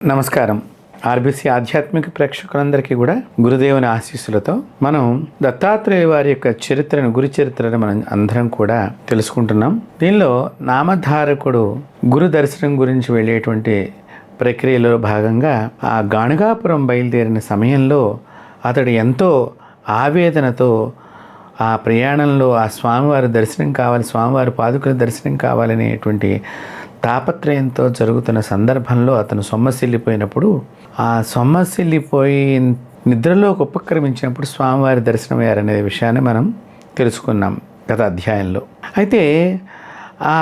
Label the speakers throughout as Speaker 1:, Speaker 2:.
Speaker 1: నమస్కారం. ఆర్బీసీ ఆధ్యాత్మిక ప్రేక్షకులందరికీ కూడా గురుదేవుని ఆశీస్సులతో మనం దత్తాత్రేయ వారి యొక్క చరిత్రను, గురు చరిత్రను మనం అందరం కూడా తెలుసుకుంటున్నాం. దీనిలో నామధారకుడు గురు దర్శనం గురించి వెళ్ళేటువంటి ప్రక్రియలో భాగంగా ఆ గాణగాపురం బయలుదేరిన సమయంలో అతడు ఎంతో ఆవేదనతో ఆ ప్రయాణంలో ఆ స్వామివారి దర్శనం కావాలి, స్వామివారి పాదుకల దర్శనం కావాలనేటువంటి తాపత్రయంతో జరుగుతున్న సందర్భంలో అతను సొమ్మసిల్లిపోయినప్పుడు, ఆ సొమ్మసిల్లిపోయి నిద్రలోకి ఉపక్రమించినప్పుడు స్వామివారి దర్శనం అయ్యారనే విషయాన్ని మనం తెలుసుకున్నాం గత అధ్యాయంలో. అయితే ఆ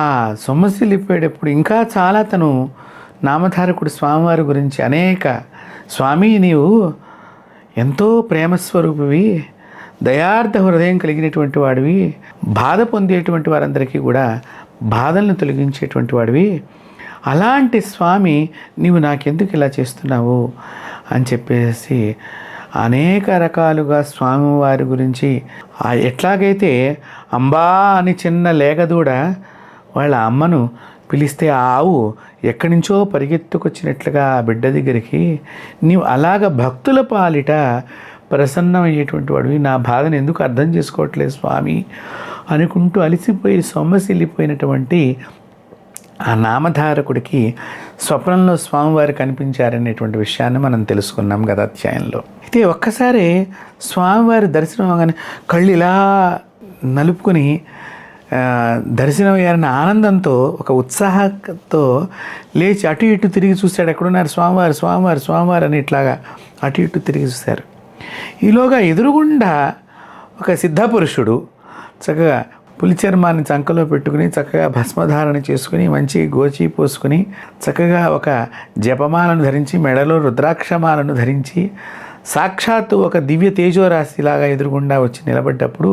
Speaker 1: సొమ్మసిల్లిపోయేటప్పుడు ఇంకా చాలా తను నామధారకుడు స్వామివారి గురించి అనేక, స్వామి నీవు ఎంతో ప్రేమస్వరూపివి, దయార్థ హృదయం కలిగినటువంటి వాడివి, బాధ పొందేటువంటి వారందరికీ కూడా బాధలను తొలగించేటువంటి వాడివి, అలాంటి స్వామి నీవు నాకెందుకు ఇలా చేస్తున్నావు అని చెప్పేసి అనేక రకాలుగా స్వామివారి గురించి, ఎట్లాగైతే అంబా అని చిన్న లేగదూడ వాళ్ళ అమ్మను పిలిస్తే ఆ ఆవు ఎక్కడి నుంచో పరిగెత్తుకొచ్చినట్లుగా ఆ బిడ్డ దగ్గరికి నీవు అలాగ భక్తుల పాలిట ప్రసన్నమయ్యేటువంటి వాడివి, నా బాధను ఎందుకు అర్థం చేసుకోవట్లేదు స్వామి అనుకుంటూ అలిసిపోయి సొమ్మసిల్లిపోయినటువంటి ఆ నామధారకుడికి స్వప్నంలో స్వామివారు కనిపించారనేటువంటి విషయాన్ని మనం తెలుసుకున్నాం గత అధ్యాయంలో. అయితే ఒక్కసారి స్వామివారి దర్శనం అవగానే కళ్ళు ఇలా నలుపుకొని దర్శనం అయ్యారన్న ఆనందంతో, ఒక ఉత్సాహంతో లేచి అటు ఇటు తిరిగి చూశాడు. ఎక్కడున్నారు స్వామివారు, స్వామివారు, స్వామివారు అని ఇట్లాగా అటు ఇటు తిరిగి చూశారు. ఈలోగా ఎదురుగుండా ఒక సిద్ధపురుషుడు చక్కగా పులి చర్మాన్ని చంకలో పెట్టుకుని, చక్కగా భస్మధారణ చేసుకుని, మంచి గోచి పోసుకుని, చక్కగా ఒక జపమాలను ధరించి, మెడలో రుద్రాక్షమాలను ధరించి, సాక్షాత్తు ఒక దివ్య తేజోరాశిలాగా ఎదురుగుండా వచ్చి నిలబడ్డప్పుడు,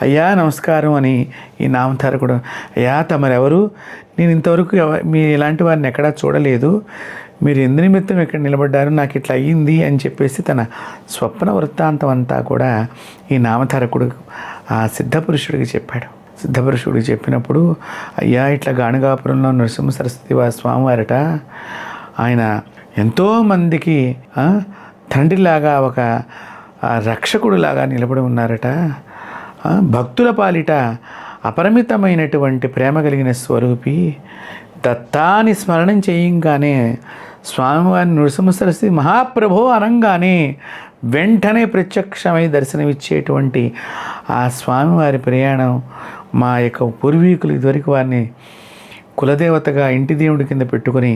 Speaker 1: అయ్యా నమస్కారం అని ఈ నామధారకుడు, అయ్యా తమరెవరు, నేను ఇంతవరకు మీ ఇలాంటి వారిని ఎక్కడా చూడలేదు, మీరు ఎందు నిమిత్తం ఇక్కడ నిలబడ్డారు, నాకు ఇట్లా అయ్యింది అని చెప్పేసి తన స్వప్న వృత్తాంతం అంతా కూడా ఈ నామధారకుడు ఆ సిద్ధపురుషుడికి చెప్పాడు. సిద్ధపురుషుడికి చెప్పినప్పుడు, అయ్యా ఇట్లా గాణగాపురంలో నరసింహ సరస్వతి స్వామివారట, ఆయన ఎంతోమందికి తండ్రిలాగా, ఒక రక్షకుడులాగా నిలబడి ఉన్నారట, భక్తుల పాలిట అపరిమితమైనటువంటి ప్రేమ కలిగిన స్వరూపి, దత్తాని స్మరణం చేయంగానే స్వామివారిని నృసింహ సరస్వతి మహాప్రభో అనంగానే వెంటనే ప్రత్యక్షమై దర్శనమిచ్చేటువంటి ఆ స్వామివారి ప్రయాణం మా యొక్క పూర్వీకులు ఇదివరకు వారిని కులదేవతగా ఇంటి దేవుడి కింద పెట్టుకొని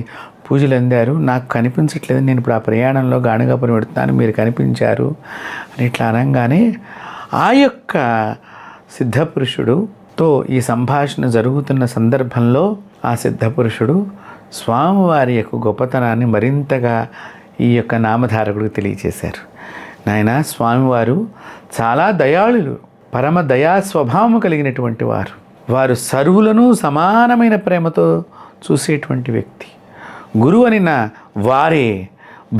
Speaker 1: పూజలు అందారు, నాకు కనిపించట్లేదు, నేను ఇప్పుడు ఆ ప్రయాణంలో గాణగాపురం పెడుతున్నాను, మీరు కనిపించారు అని ఇట్లా అనగానే ఆ యొక్క సిద్ధపురుషుడుతో ఈ సంభాషణ జరుగుతున్న సందర్భంలో ఆ సిద్ధపురుషుడు స్వామివారి యొక్క గొప్పతనాన్ని మరింతగా ఈ యొక్క నామధారకుడికి తెలియచేశారు. నాయన, స్వామివారు చాలా దయాళులు, పరమ దయా స్వభావం కలిగినటువంటి వారు, వారు సర్వులను సమానమైన ప్రేమతో చూసేటువంటి వ్యక్తి, గురువు అనిన వారే,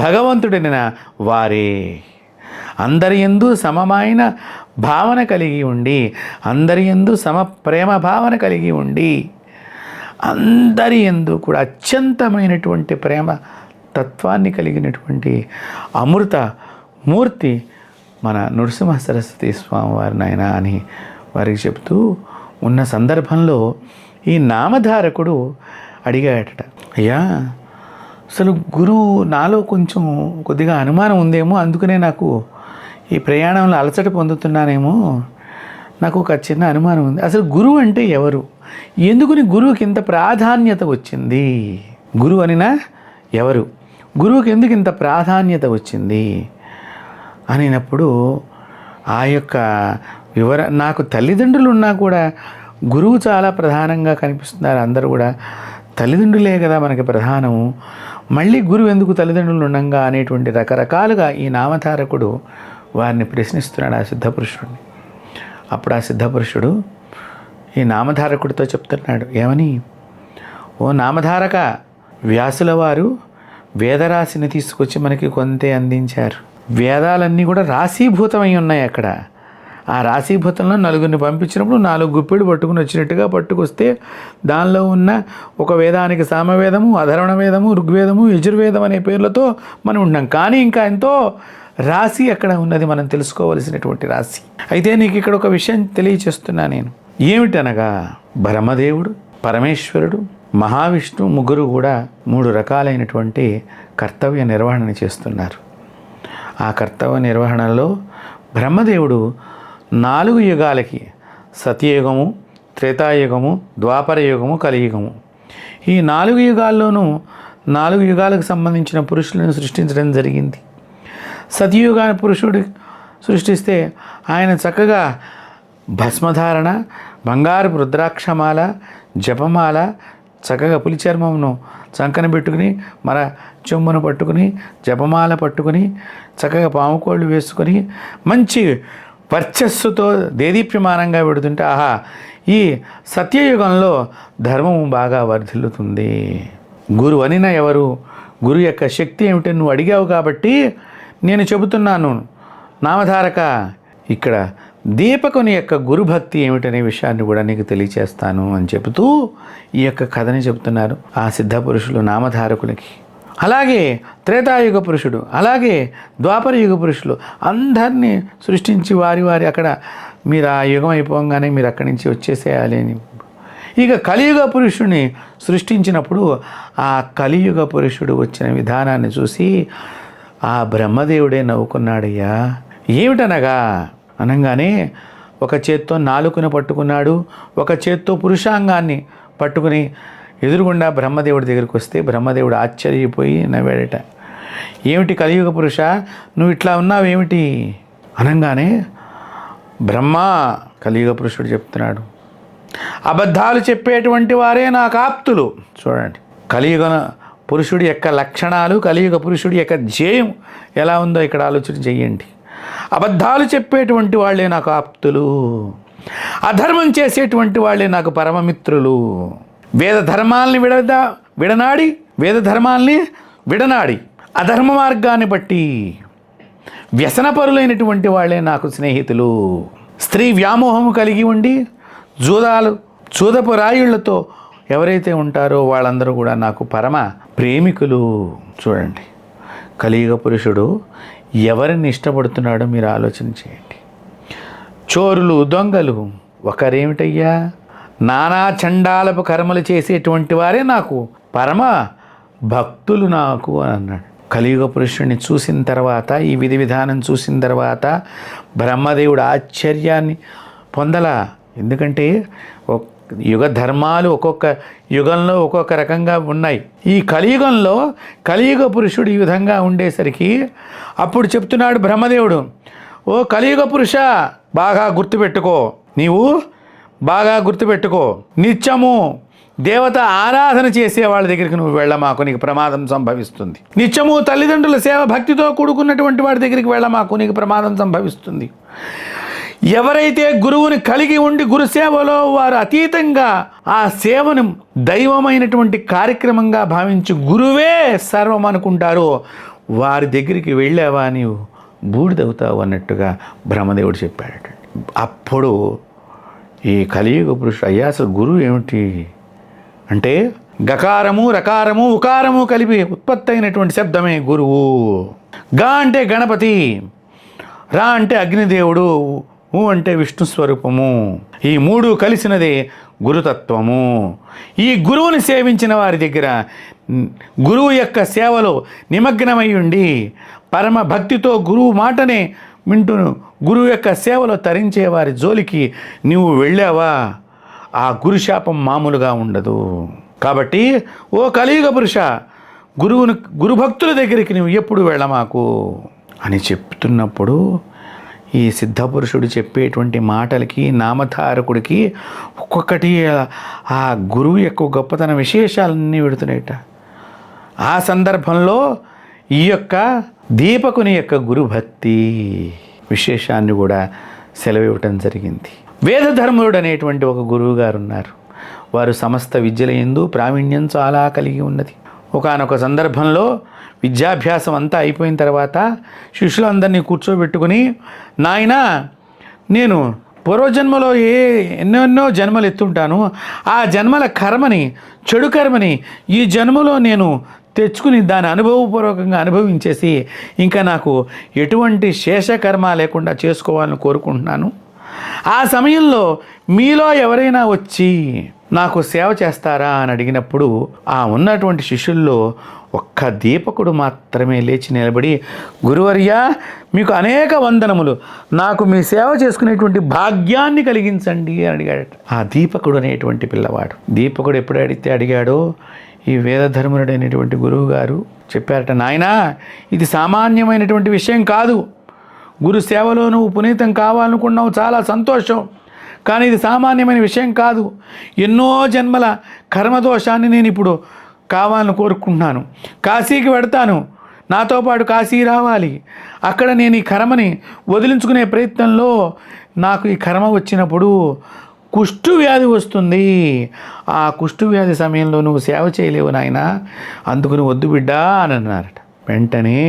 Speaker 1: భగవంతుడనిన వారే, అందరి యందు సమమైన భావన కలిగి ఉండి, అందరి యందు సమ ప్రేమ భావన కలిగి ఉండి, అందరి యందు కూడా అత్యంతమైనటువంటి ప్రేమ తత్వాన్ని కలిగినటువంటి అమృత మూర్తి మన నృసింహ సరస్వతి స్వామివారి నాయన అని వారికి చెప్తూ ఉన్న సందర్భంలో ఈ నామధారకుడు అడిగాడట, అయ్యా అసలు గురువు నాలో కొద్దిగా అనుమానం ఉందేమో, అందుకనే నాకు ఈ ప్రయాణంలో అలసట పొందుతున్నానేమో, నాకు ఒక చిన్న అనుమానం ఉంది, అసలు గురువు అంటే ఎవరు, ఎందుకుని గురువుకి ఇంత ప్రాధాన్యత వచ్చింది, గురువు అనినా ఎవరు, గురువుకి ఎందుకు ఇంత ప్రాధాన్యత వచ్చింది అనినప్పుడు ఆ యొక్క నాకు తల్లిదండ్రులు ఉన్నా కూడా గురువు చాలా ప్రధానంగా కనిపిస్తున్నారు, అందరూ కూడా తల్లిదండ్రులే కదా మనకి ప్రధానము, మళ్ళీ గురువు ఎందుకు తల్లిదండ్రులు ఉండంగా అనేటువంటి రకరకాలుగా ఈ నామధారకుడు వారిని ప్రశ్నిస్తున్నాడు ఆ సిద్ధపురుషుడిని. అప్పుడు ఆ సిద్ధపురుషుడు ఈ నామధారకుడితో చెప్తున్నాడు, ఏమని, ఓ నామధారక, వ్యాసుల వారు వేదరాశిని తీసుకొచ్చి మనకి కొంతే అందించారు, వేదాలన్నీ కూడా రాశీభూతమై ఉన్నాయి అక్కడ, ఆ రాశీభూతంలో నలుగురిని పంపించినప్పుడు 4 గుప్పెడు పట్టుకుని వచ్చినట్టుగా పట్టుకొస్తే దానిలో ఉన్న ఒక వేదానికి సామవేదము, అధర్వణ వేదము, ఋగ్వేదము, యజుర్వేదం అనే పేర్లతో మనం ఉన్నాం. కానీ ఇంకా ఎంతో రాశి అక్కడ ఉన్నది, మనం తెలుసుకోవలసినటువంటి రాశి. అయితే నీకు ఇక్కడ ఒక విషయం తెలియచేస్తున్నా నేను. ఏమిటనగా బ్రహ్మదేవుడు, పరమేశ్వరుడు, మహావిష్ణువు ముగ్గురు కూడా 3 రకాలైనటువంటి కర్తవ్య నిర్వహణ చేస్తున్నారు. ఆ కర్తవ్య నిర్వహణలో బ్రహ్మదేవుడు 4 యుగాలకి, సత్యయుగము, త్రేతాయుగము, ద్వాపర యుగము, కలియుగము, ఈ 4 యుగాల్లోనూ 4 యుగాలకు సంబంధించిన పురుషులను సృష్టించడం జరిగింది. సతయుగాన్ని పురుషుడు సృష్టిస్తే ఆయన చక్కగా భస్మధారణ, బంగారు రుద్రాక్షమాల, జపమాల, చక్కగా పులి చర్మమును చంకన పెట్టుకుని, మన చెమ్మును పట్టుకుని, జపమాల పట్టుకుని, చక్కగా పాముకోళ్ళు వేసుకొని మంచి వర్చస్సుతో దేదీప్యమానంగా పెడుతుంటే, ఆహా, ఈ సత్యయుగంలో ధర్మము బాగా వర్ధిల్లుతుంది. గురు అనిన ఎవరు, గురు యొక్క శక్తి ఏమిటి నువ్వు అడిగావు కాబట్టి నేను చెబుతున్నాను. నామధారక, ఇక్కడ దీపకుని యొక్క గురుభక్తి ఏమిటనే విషయాన్ని కూడా నీకు తెలియచేస్తాను అని చెబుతూ ఈ యొక్క కథని చెబుతున్నారు ఆ సిద్ధపురుషులు నామధారకులకి. అలాగే త్రేతాయుగ పురుషుడు, అలాగే ద్వాపర యుగ పురుషులు అందరినీ సృష్టించి వారి అక్కడ మీరు ఆ యుగం అయిపోగానే మీరు అక్కడి నుంచి వచ్చేసేయాలి అని. ఇక కలియుగ పురుషుడిని సృష్టించినప్పుడు ఆ కలియుగ పురుషుడు వచ్చిన విధానాన్ని చూసి ఆ బ్రహ్మదేవుడే నవ్వుకున్నాడయ్యా. ఏమిటనగా అనగానే ఒక చేత్తో నాలుకను పట్టుకున్నాడు, ఒక చేత్తో పురుషాంగాన్ని పట్టుకుని ఎదురుగుండా బ్రహ్మదేవుడి దగ్గరికి వస్తే బ్రహ్మదేవుడు ఆశ్చర్యపోయి నవ్వాడట. ఏమిటి కలియుగ పురుష, నువ్వు ఇట్లా ఉన్నావేమిటి అనగానే బ్రహ్మ, కలియుగ పురుషుడు చెప్తున్నాడు, అబద్ధాలు చెప్పేటువంటి వారే నాకు ఆప్తులు. చూడండి, కలియుగ పురుషుడి యొక్క లక్షణాలు, కలియుగ పురుషుడి యొక్క ధ్యేయం ఎలా ఉందో ఇక్కడ ఆలోచన చెయ్యండి. అబద్ధాలు చెప్పేటువంటి వాళ్ళే నాకు ఆప్తులు, అధర్మం చేసేటువంటి వాళ్ళే నాకు పరమమిత్రులు. వేద ధర్మాల్ని విడనాడి అధర్మ మార్గాన్ని బట్టి వ్యసనపరులైనటువంటి వాళ్ళే నాకు స్నేహితులు. స్త్రీ వ్యామోహము కలిగి ఉండి జూదపు రాయుళ్లతో ఎవరైతే ఉంటారో వాళ్ళందరూ కూడా నాకు పరమ ప్రేమికులు. చూడండి, కలియుగ పురుషుడు ఎవరిని ఇష్టపడుతున్నాడో మీరు ఆలోచన చేయండి. చోరులు, దొంగలు ఒకరేమిటయ్యా, నానా చండాలపు కర్మలు చేసేటువంటి వారే నాకు పరమ భక్తులు నాకు అని అన్నాడు. కలియుగ పురుషుడిని చూసిన తర్వాత, ఈ విధి విధానం చూసిన తర్వాత బ్రహ్మదేవుడు ఆశ్చర్యాన్ని పొందలా. ఎందుకంటే యుగ ధర్మాలు ఒక్కొక్క యుగంలో ఒక్కొక్క రకంగా ఉన్నాయి. ఈ కలియుగంలో కలియుగ పురుషుడు ఈ విధంగా ఉండేసరికి అప్పుడు చెప్తున్నాడు బ్రహ్మదేవుడు, ఓ కలియుగ పురుష, బాగా గుర్తుపెట్టుకో, నీవు బాగా గుర్తుపెట్టుకో, నిత్యము దేవత ఆరాధన చేసే వాళ్ళ దగ్గరికి నువ్వు వెళ్ళమాకు, నీకు ప్రమాదం సంభవిస్తుంది. నిత్యము తల్లిదండ్రుల సేవ భక్తితో కూడుకున్నటువంటి వాడి దగ్గరికి వెళ్ళమాకు, నీకు ప్రమాదం సంభవిస్తుంది. ఎవరైతే గురువుని కలిగి ఉండి గురు సేవలో వారు అతీతంగా ఆ సేవను దైవమైనటువంటి కార్యక్రమంగా భావించి గురువే సర్వం అనుకుంటారో వారి దగ్గరికి వెళ్ళావా నీవు బూడిదవుతావు అన్నట్టుగా బ్రహ్మదేవుడు చెప్పాడు. అప్పుడు ఈ కలియుగ పురుషుడు, అయ్యా అసలు గురువు ఏమిటి అంటే, గకారము, రకారము, ఉకారము కలిపి ఉత్పత్తి అయినటువంటి శబ్దమే గురువు. గా అంటే గణపతి, రా అంటే అగ్నిదేవుడు, ఊ అంటే విష్ణు స్వరూపము. ఈ 3 కలిసినదే గురుతత్వము. ఈ గురువుని సేవించిన వారి దగ్గర, గురువు యొక్క సేవలో నిమగ్నమై ఉండి పరమ భక్తితో గురువు మాటనే వింటును గురువు యొక్క సేవలో తరించే వారి జోలికి నువ్వు వెళ్ళావా, ఆ గురుశాపం మామూలుగా ఉండదు. కాబట్టి ఓ కలియుగ పురుష, గురుభక్తుల దగ్గరికి నువ్వు ఎప్పుడు వెళ్ళమాకు అని చెప్తున్నప్పుడు ఈ సిద్ధపురుషుడు చెప్పేటువంటి మాటలకి నామధారకుడికి ఒక్కొక్కటి ఆ గురువు యొక్క గొప్పతన విశేషాలన్నీ పెడుతున్నాయట. ఆ సందర్భంలో ఈ యొక్క దీపకుని యొక్క గురుభక్తి విశేషాన్ని కూడా సెలవివ్వటం జరిగింది. వేదధర్ముడు అనేటువంటి ఒక గురువు గారు ఉన్నారు. వారు సమస్త విద్యల యందు ప్రావీణ్యం చాలా కలిగి ఉన్నది. ఒకానొక సందర్భంలో విద్యాభ్యాసం అంతా అయిపోయిన తర్వాత శిష్యులందరినీ కూర్చోబెట్టుకుని, నాయనా నేను పూర్వజన్మలో ఎన్నెన్నో జన్మలు ఎత్తుంటాను. ఆ జన్మల కర్మని, చెడు కర్మని ఈ జన్మలో నేను తెచ్చుకుని దాన్ని అనుభవపూర్వకంగా అనుభవించేసి ఇంకా నాకు ఎటువంటి శేషకర్మ లేకుండా చేసుకోవాలని కోరుకుంటున్నాను. ఆ సమయంలో మీలో ఎవరైనా వచ్చి నాకు సేవ చేస్తారా అని అడిగినప్పుడు ఆ ఉన్నటువంటి శిష్యుల్లో ఒక్క దీపకుడు మాత్రమే లేచి నిలబడి, గురువర్య మీకు అనేక వందనములు, నాకు మీ సేవ చేసుకునేటువంటి భాగ్యాన్ని కలిగించండి అని అడిగాడట ఆ దీపకుడు అనేటువంటి పిల్లవాడు. దీపకుడు ఎప్పుడు అడిగాడో ఈ వేదధర్ముడు అనేటువంటి గురువు గారు చెప్పారట, నాయనా ఇది సామాన్యమైనటువంటి విషయం కాదు. గురు సేవలో నువ్వు పునీతం కావాలనుకున్నావు, చాలా సంతోషం. కానీ ఇది సామాన్యమైన విషయం కాదు. ఎన్నో జన్మల కర్మదోషాన్ని నేను ఇప్పుడు కావాలని కోరుకుంటున్నాను. కాశీకి వెడతాను, నాతో పాటు కాశీ రావాలి. అక్కడ నేను ఈ కర్మని వదిలించుకునే ప్రయత్నంలో నాకు ఈ కర్మ వచ్చినప్పుడు కుష్టు వ్యాధి వస్తుంది. ఆ కుష్టు వ్యాధి సమయంలో నువ్వు సేవ చేయలేవు నాయనా, అందుకు నువ్వు వద్దు బిడ్డా అని అన్నారట. వెంటనే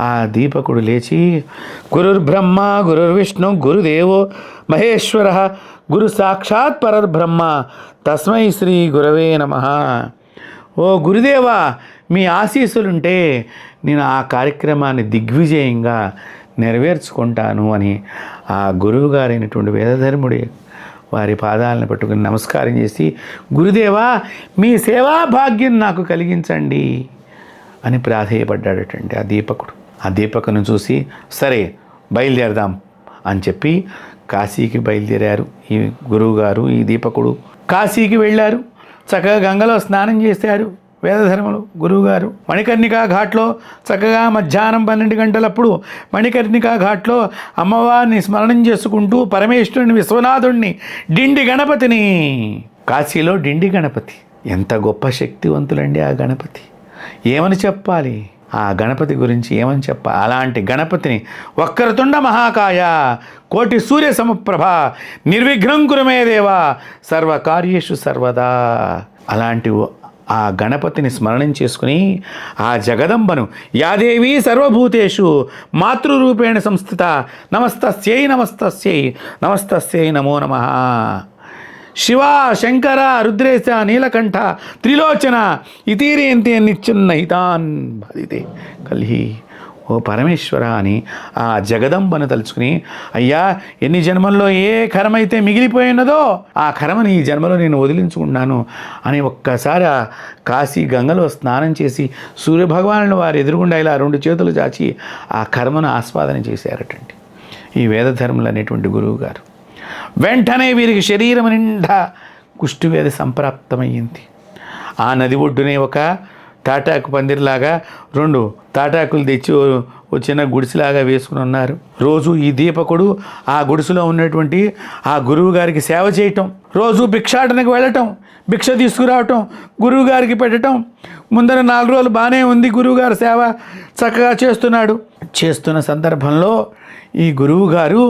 Speaker 1: ఆ దీపకుడు లేచి, గురుర్బ్రహ్మ గురుర్విష్ణు గురుదేవో మహేశ్వర గురు సాక్షాత్ పరబ్రహ్మ తస్మై శ్రీ గురవే నమః. ఓ గురుదేవా, మీ ఆశీస్సులుంటే నేను ఆ కార్యక్రమాన్ని దిగ్విజయంగా నెరవేర్చుకుంటాను అని ఆ గురువుగారైనటువంటి వేదధర్ముడి వారి పాదాలను పట్టుకుని నమస్కారం చేసి, గురుదేవా మీ సేవా భాగ్యం నాకు కలిగించండి అని ప్రాధేయపడ్డాడటండి ఆ దీపకుడు. ఆ దీపకును చూసి సరే బయలుదేరదాం అని చెప్పి కాశీకి బయలుదేరారు ఈ గురువుగారు. ఈ దీపకుడు కాశీకి వెళ్ళారు. చక్కగా గంగలో స్నానం చేశారు వేదధర్మలు గురువుగారు. మణికర్ణికా ఘాట్లో చక్కగా మధ్యాహ్నం 12 గంటలప్పుడు మణికర్ణికా ఘాట్లో అమ్మవారిని స్మరణం చేసుకుంటూ పరమేశ్వరుని, విశ్వనాథుణ్ణి, డిండి గణపతిని, కాశీలో డిండి గణపతి ఎంత గొప్ప శక్తివంతులండి ఆ గణపతి. ఏమని చెప్పాలి ఆ గణపతి గురించి, ఏమని చెప్పాలి? అలాంటి గణపతిని వక్రతుండ మహాకాయ కోటి సూర్య సమప్రభ నిర్విఘ్నం కురుమే దేవా సర్వకార్యేషు సర్వదా, అలాంటి ఆ గణపతిని స్మరణం చేసుకుని ఆ జగదంబను, యాదేవి సర్వభూతేషు మాతృరూపేణ సంస్థిత నమస్తస్యై నమస్తస్యై నమస్తస్యై నమో నమః. శివ శంకర రుద్రేశ నీలకంఠ త్రిలోచన ఇతీరేంతే నిత్యున్న హితాన్ బాధితే కల్హి. ఓ పరమేశ్వర అని ఆ జగదంబను తలుచుకుని, అయ్యా ఎన్ని జన్మల్లో ఏ కర్మ అయితే మిగిలిపోయినదో ఆ కర్మని ఈ జన్మలో నేను వదిలించుకున్నాను అని ఒక్కసారి ఆ కాశీ గంగలో స్నానం చేసి సూర్యభగవానుని వారు ఎదురుగుండా ఇలా 2 చేతులు చాచి ఆ కర్మను ఆస్వాదన చేశారటండి ఈ వేదధర్ములు అనేటువంటి గురువు గారు. వెంటనే వీరికి శరీరం నిండా కుష్ఠవ్యాధి సంప్రాప్తమయ్యింది. ఆ నది ఒడ్డునే ఒక తాటాకు పందిరిలాగా 2 తాటాకులు తెచ్చి ఓ చిన్న గుడిసెలాగా వేసుకుని ఉన్నారు. రోజు ఈ దీపకుడు ఆ గుడిసెలో ఉన్నటువంటి ఆ గురువు గారికి సేవ చేయటం, రోజు భిక్షాటనకు వెళ్ళటం, భిక్ష తీసుకురావటం, గురువు గారికి పెట్టడం. ముందర 4 రోజులు బాగానే ఉంది, గురువుగారు సేవ చక్కగా చేస్తున్నాడు. చేస్తున్న సందర్భంలో ఈ గురువు గారు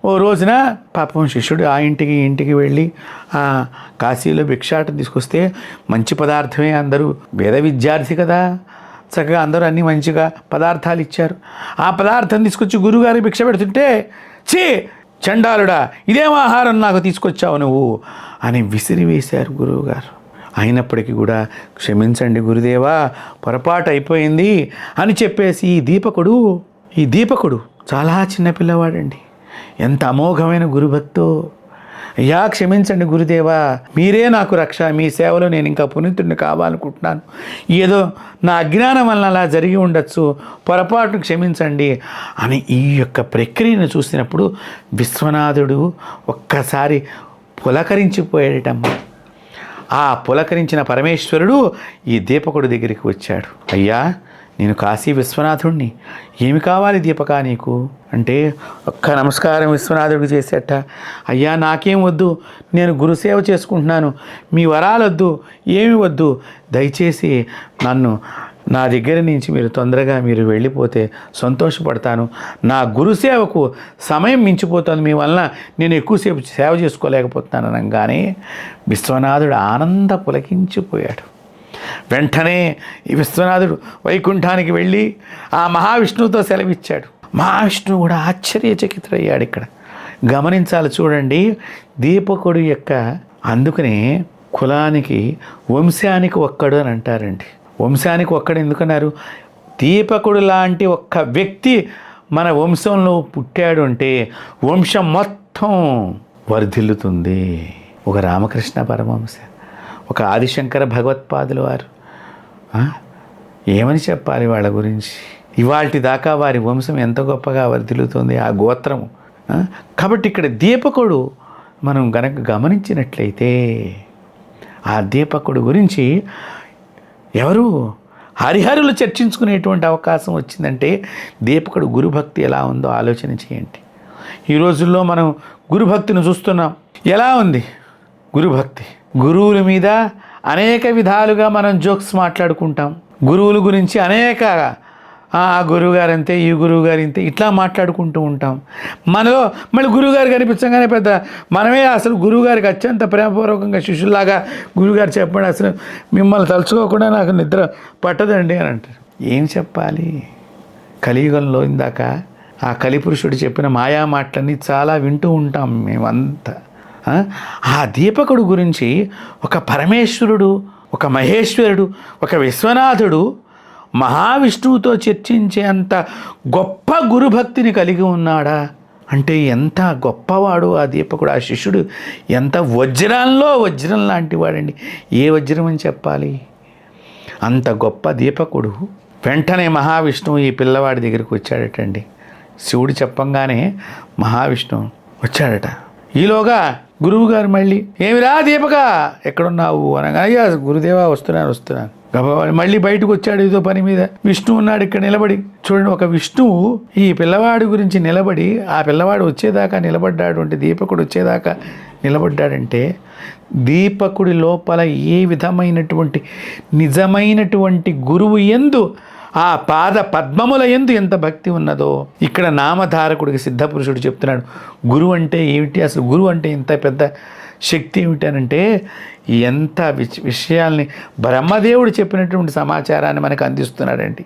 Speaker 1: ఓ రోజున పాపం శిష్యుడు ఆ ఇంటికి వెళ్ళి ఆ కాశీలో భిక్షాటం తీసుకొస్తే మంచి పదార్థమే, అందరూ వేద విద్యార్థి కదా, చక్కగా అందరూ అన్నీ మంచిగా పదార్థాలు ఇచ్చారు. ఆ పదార్థం తీసుకొచ్చి గురువుగారికి భిక్ష పెడుతుంటే, ఛీ చండాలుడా ఇదేం ఆహారం నాకు తీసుకొచ్చావు నువ్వు అని విసిరివేశారు గురువుగారు. అయినప్పటికీ కూడా క్షమించండి గురుదేవా, పొరపాటు అయిపోయింది అని చెప్పేసి ఈ దీపకుడు చాలా చిన్న పిల్లవాడండి, ఎంత అమోఘమైన గురుభక్తో. అయ్యా క్షమించండి గురుదేవా, మీరే నాకు రక్ష, మీ సేవలో నేను ఇంకా పునీతుడిని కావాలనుకుంటున్నాను, ఏదో నా అజ్ఞానం వలన అలా జరిగి ఉండొచ్చు, పొరపాటును క్షమించండి అని ఈ యొక్క ప్రక్రియను చూసినప్పుడు విశ్వనాథుడు ఒక్కసారి పులకరించిపోయాడటమ్మా. ఆ పులకరించిన పరమేశ్వరుడు ఈ దీపకుడి దగ్గరికి వచ్చాడు. అయ్యా నేను కాశీ విశ్వనాథుడిని, ఏమి కావాలి దీపకా నీకు అంటే ఒక్క నమస్కారం విశ్వనాథుడికి చేసేట. అయ్యా నాకేం వద్దు, నేను గురుసేవ చేసుకుంటున్నాను, మీ వరాలొద్దు, ఏమి వద్దు, దయచేసి నా దగ్గర నుంచి మీరు తొందరగా వెళ్ళిపోతే సంతోషపడతాను. నా గురుసేవకు సమయం మించిపోతుంది, మీ వలన నేను ఎక్కువసేపు సేవ చేసుకోలేకపోతున్నాను అనగానే విశ్వనాథుడు ఆనంద పులకించిపోయాడు. వెంటనే ఈ విశ్వనాథుడు వైకుంఠానికి వెళ్ళి ఆ మహావిష్ణువుతో సెలవిచ్చాడు. మహావిష్ణువు కూడా ఆశ్చర్యచకితుడయ్యాడు. ఇక్కడ గమనించాలి. చూడండి, దీపకుడు యొక్క అందుకనే కులానికి వంశానికి ఒక్కడు అని అంటారండి. వంశానికి ఒక్కడు ఎందుకన్నారు? దీపకుడు లాంటి ఒక్క వ్యక్తి మన వంశంలో పుట్టాడు అంటే వంశం మొత్తం వర్ధిల్లుతుంది. ఒక రామకృష్ణ పరమహంస, ఒక ఆదిశంకర భగవత్పాదుల వారు ఏమని చెప్పాలి వాళ్ళ గురించి? ఇవాల్టి దాకా వారి వంశం ఎంత గొప్పగా వర్ధిల్లుతుంది, ఆ గోత్రము. కాబట్టి ఇక్కడ దీపకుడు మనం గనక గమనించినట్లయితే ఆ దీపకుడు గురించి ఎవరు హరిహరులు చర్చించుకునేటువంటి అవకాశం వచ్చిందంటే దీపకుడు గురుభక్తి ఎలా ఉందో ఆలోచన చేయండి. ఈ రోజుల్లో మనం గురుభక్తిని చూస్తున్నాం. ఎలా ఉంది గురుభక్తి? గురువుల మీద అనేక విధాలుగా మనం జోక్స్ మాట్లాడుకుంటాం. గురువుల గురించి అనేక ఆ గురువుగారు అంతే, ఈ గురువుగారు ఇంతే, ఇట్లా మాట్లాడుకుంటూ ఉంటాం. మనలో మళ్ళీ గురువుగారు కనిపించగానే పెద్ద మనమే అసలు గురువుగారికి అత్యంత ప్రేమపూర్వకంగా శిష్యుల్లాగా గురువుగారు చెప్పండి, అసలు మిమ్మల్ని తలుచుకోకుండా నాకు నిద్ర పట్టదండి అని అంటారు. ఏం చెప్పాలి? కలియుగంలో ఇందాక ఆ కలిపురుషుడు చెప్పిన మాయా మాటలన్నీ చాలా వింటూ ఉంటాం మేమంతా. ఆ దీపకుడు గురించి ఒక పరమేశ్వరుడు, ఒక మహేశ్వరుడు, ఒక విశ్వనాథుడు మహావిష్ణువుతో చర్చించేంత గొప్ప గురుభక్తిని కలిగి ఉన్నాడా అంటే ఎంత గొప్పవాడు ఆ దీపకుడు. ఆ శిష్యుడు ఎంత వజ్రంలో వజ్రం లాంటి వాడండి. ఏ వజ్రం అని చెప్పాలి? అంత గొప్ప దీపకుడు. వెంటనే మహావిష్ణువు ఈ పిల్లవాడి దగ్గరికి వచ్చాడటండి. శివుడు చెప్పంగానే మహావిష్ణువు వచ్చాడట. ఈలోగా గురువుగారు మళ్ళీ ఏమిరా దీపక ఎక్కడున్నావు అనగా, అయ్యా గురుదేవా వస్తున్నాను. మళ్ళీ బయటకు వచ్చాడు ఏదో పని మీద. విష్ణువు ఉన్నాడు ఇక్కడ నిలబడి. చూడండి, ఒక విష్ణువు ఈ పిల్లవాడి గురించి నిలబడి ఆ పిల్లవాడు వచ్చేదాకా నిలబడ్డాడు అంటే, దీపకుడు వచ్చేదాకా నిలబడ్డాడంటే దీపకుడి లోపల ఏ విధమైనటువంటి నిజమైనటువంటి గురువు యందు, ఆ పాద పద్మముల యందు ఎంత భక్తి ఉన్నదో ఇక్కడ నామధారకుడికి సిద్ధపురుషుడు చెప్తున్నాడు. గురువు అంటే ఏమిటి, అసలు గురువు అంటే ఇంత పెద్ద శక్తి ఏమిటనంటే ఎంత విషయాల్ని బ్రహ్మదేవుడు చెప్పినటువంటి సమాచారాన్ని మనకు అందిస్తున్నాడండి.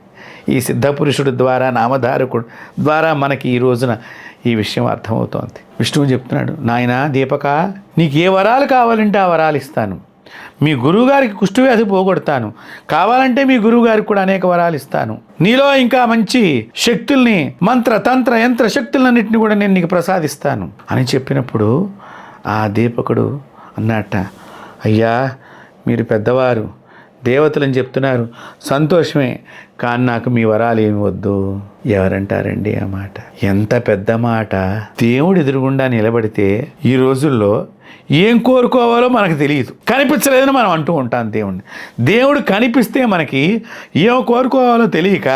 Speaker 1: ఈ సిద్ధపురుషుడు ద్వారా, నామధారకుడు ద్వారా మనకి ఈ రోజున ఈ విషయం అర్థమవుతోంది. విష్ణువు చెప్తున్నాడు, నాయనా దీపక, నీకు ఏ వరాలు కావాలంటే ఆ వరాలు ఇస్తాను. మీ గురువుగారికి కుష్ఠవ్యాధి పోగొడతాను. కావాలంటే మీ గురువుగారికి కూడా అనేక వరాలు ఇస్తాను. నీలో ఇంకా మంచి శక్తుల్ని, మంత్ర తంత్ర యంత్ర శక్తులన్నింటినీ కూడా నేను నీకు ప్రసాదిస్తాను అని చెప్పినప్పుడు ఆ దీపకుడు అన్నట్ట, అయ్యా మీరు పెద్దవారు, దేవతలని చెప్తున్నారు, సంతోషమే, కానీ నాకు మీ వరాలు ఏమి వద్దు. ఎవరంటారండి ఆ మాట? ఎంత పెద్ద మాట! దేవుడు ఎదురుగుండా నిలబడితే ఈ రోజుల్లో ఏం కోరుకోవాలో మనకు తెలియదు. కనిపించలేదని మనం అంటూ ఉంటాం దేవుడిని. దేవుడు కనిపిస్తే మనకి ఏం కోరుకోవాలో తెలియక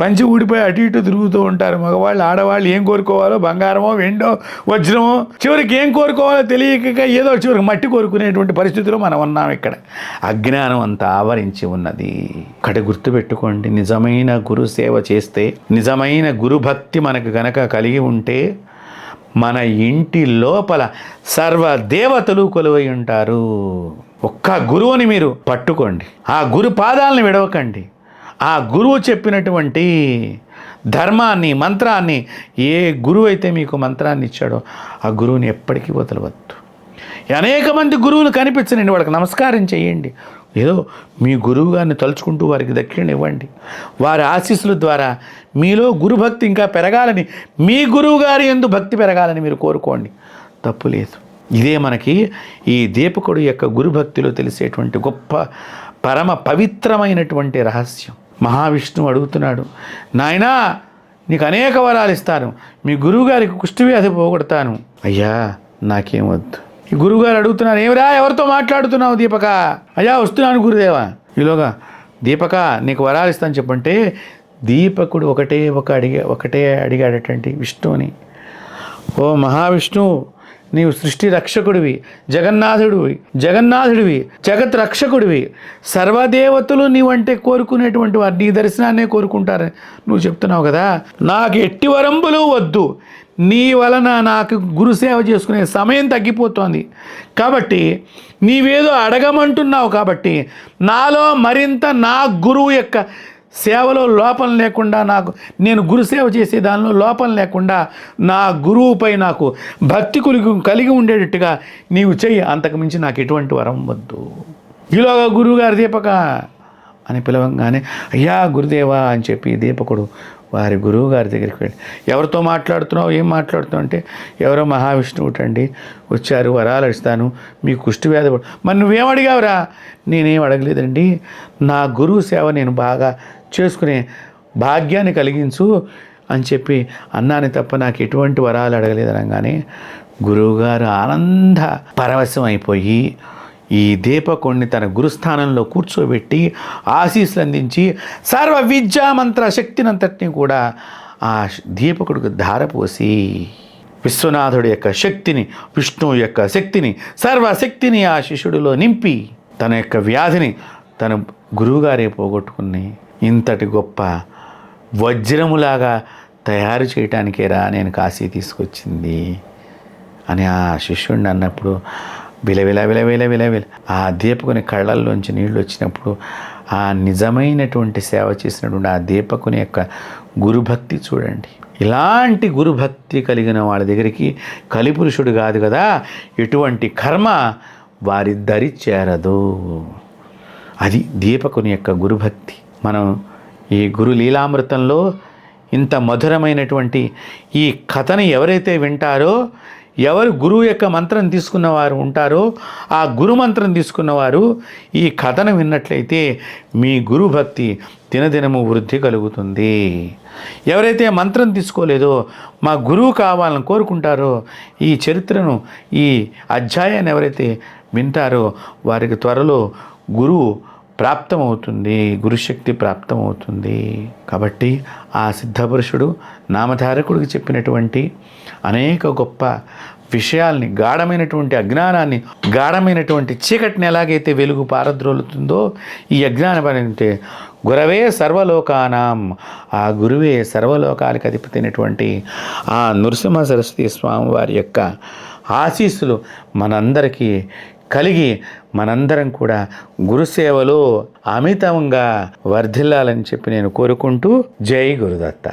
Speaker 1: పంచి ఊడిపోయి అటు ఇటు తిరుగుతూ ఉంటారు మగవాళ్ళు. ఆడవాళ్ళు ఏం కోరుకోవాలో, బంగారమో, వెండో, వజ్రమో, చివరికి ఏం కోరుకోవాలో తెలియక ఏదో చివరికి మట్టి కోరుకునేటువంటి పరిస్థితిలో మనం ఉన్నాం. ఇక్కడ అజ్ఞానం అంతా ఆవరించి ఉన్నది. ఇక్కడ గుర్తుపెట్టుకోండి, నిజమైన గురు సేవ చేస్తే, నిజమైన గురుభక్తి మనకు గనక కలిగి ఉంటే మన ఇంటి లోపల సర్వదేవతలు కొలువై ఉంటారు. ఒక్క గురువుని మీరు పట్టుకోండి, ఆ గురు పాదాలను విడవకండి. ఆ గురువు చెప్పినటువంటి ధర్మాన్ని, మంత్రాన్ని, ఏ గురువు అయితే మీకు మంత్రాన్ని ఇచ్చాడో ఆ గురువుని ఎప్పటికీ వదలవద్దు. అనేక మంది గురువులు కనిపించనండి, వాళ్ళకి నమస్కారం చేయండి. ఏదో మీ గురువు గారిని తలుచుకుంటూ వారికి దక్షిణ ఇవ్వండి. వారి ఆశీస్సుల ద్వారా మీలో గురుభక్తి ఇంకా పెరగాలని, మీ గురువు గారి యందు భక్తి పెరగాలని మీరు కోరుకోండి, తప్పు లేదు. ఇదే మనకి ఈ దీపకుడు యొక్క గురుభక్తిలో తెలిసేటువంటి గొప్ప పరమ పవిత్రమైనటువంటి రహస్యం. మహావిష్ణువు అడుగుతున్నాడు, నాయనా నీకు అనేక వరాలు ఇస్తాను, మీ గురువుగారికి కుష్ఠవ్యాధి పోగొడతాను. అయ్యా నాకేం వద్దు. ఈ గురువుగారు అడుగుతున్నారు, ఏమిరా ఎవరితో మాట్లాడుతున్నావు దీపక? అయ్యా వస్తున్నాను గురుదేవా. ఈలోగా దీపక నీకు వరాలు ఇస్తాను చెప్పంటే దీపకుడు ఒకటే అడిగాడటండి విష్ణువుని. ఓ మహావిష్ణువు, నీవు సృష్టి రక్షకుడివి, జగన్నాథుడివి, జగత్ రక్షకుడివి. సర్వదేవతలు నీవంటే కోరుకునేటువంటి వారు నీ దర్శనాన్నే కోరుకుంటారు నువ్వు చెప్తున్నావు కదా. నాకు ఎట్టి వరంబులు వద్దు, నీ వలన నాకు గురుసేవ చేసుకునే సమయం తగ్గిపోతోంది. కాబట్టి నీవేదో అడగమంటున్నావు కాబట్టి నాలో మరింత నా గురువు యొక్క సేవలో లోపం లేకుండా నేను గురుసేవ చేసే దానిలో లోపం లేకుండా నా గురువుపై నాకు భక్తి కలిగి ఉండేటట్టుగా నీవు చెయ్యి, అంతకుమించి నాకు ఎటువంటి వరం వద్దు. ఈలోగా గురువుగారు దీపక అని పిలవంగానే అయ్యా గురుదేవా అని చెప్పి దీపకుడు వారి గురువు గారి దగ్గరికి వెళ్ళి, ఎవరితో మాట్లాడుతున్నావు, ఏం మాట్లాడుతున్నావు అంటే, ఎవరో మహావిష్ణువుట అండి వచ్చారు, వరాలు ఇస్తాను, మీ కుష్టి వ్యాధి. మరి నువ్వేం అడిగావురా? నేనేం అడగలేదండి, నా గురువు సేవ నేను బాగా చేసుకునే భాగ్యాన్ని కలిగించు అని చెప్పి అన్నాని తప్ప నాకు ఎటువంటి వరాలు అడగలేదు అనగానే గురువుగారు ఆనంద పరవశం అయిపోయి ఈ దీపకుణ్ణి తన గురుస్థానంలో కూర్చోబెట్టి ఆశీస్సులు అందించి సర్వ విద్యామంత్ర శక్తినంతటినీ కూడా ఆ దీపకుడికి ధారపోసి విశ్వనాథుడి యొక్క శక్తిని, విష్ణువు యొక్క శక్తిని, సర్వశక్తిని ఆ శిష్యుడిలో నింపి తన యొక్క వ్యాధిని తన గురువుగారే పోగొట్టుకుని ఇంతటి గొప్ప వజ్రములాగా తయారు చేయటానికేరా నేను కాశీ తీసుకొచ్చింది అని ఆ శిష్యుడిని అన్నప్పుడు విలవిల ఆ దీపకుని కళ్ళల్లోంచి నీళ్ళు వచ్చినప్పుడు ఆ నిజమైనటువంటి సేవ చేసినటువంటి ఆ దీపకుని యొక్క గురుభక్తి చూడండి. ఇలాంటి గురుభక్తి కలిగిన వాళ్ళ దగ్గరికి కలిపురుషుడు కాదు కదా, ఎటువంటి కర్మ వారి దరి చేరదు. అది దీపకుని యొక్క గురుభక్తి. మనం ఈ గురు లీలామృతంలో ఇంత మధురమైనటువంటి ఈ కథని ఎవరైతే వింటారో, ఎవరు గురువు యొక్క మంత్రం తీసుకున్నవారు ఉంటారో, ఆ గురు మంత్రం తీసుకున్నవారు ఈ కథను విన్నట్లయితే మీ గురుభక్తి దినదినము వృద్ధి కలుగుతుంది. ఎవరైతే మంత్రం తీసుకోలేదో, మా గురువు కావాలని కోరుకుంటారో, ఈ చరిత్రను, ఈ అధ్యాయాన్ని ఎవరైతే వింటారో వారికి త్వరలో గురువు ప్రాప్తమవుతుంది, గురుశక్తి ప్రాప్తమవుతుంది. కాబట్టి ఆ సిద్ధపురుషుడు నామధారకుడికి చెప్పినటువంటి అనేక గొప్ప విషయాల్ని, గాఢమైనటువంటి అజ్ఞానాన్ని, గాఢమైనటువంటి చీకటిని ఎలాగైతే వెలుగు పారద్రోలుతుందో, ఈ అజ్ఞానం అంటే గురవే సర్వలోకానాం, ఆ గురువే సర్వలోకాలకు అధిపతినటువంటి ఆ నృసింహ సరస్వతి స్వామి వారి యొక్క ఆశీస్సులు మనందరికీ కలిగి మనందరం కూడా గురుసేవలో అమితంగా వర్ధిల్లాలని చెప్పి నేను కోరుకుంటూ జై గురుదత్త.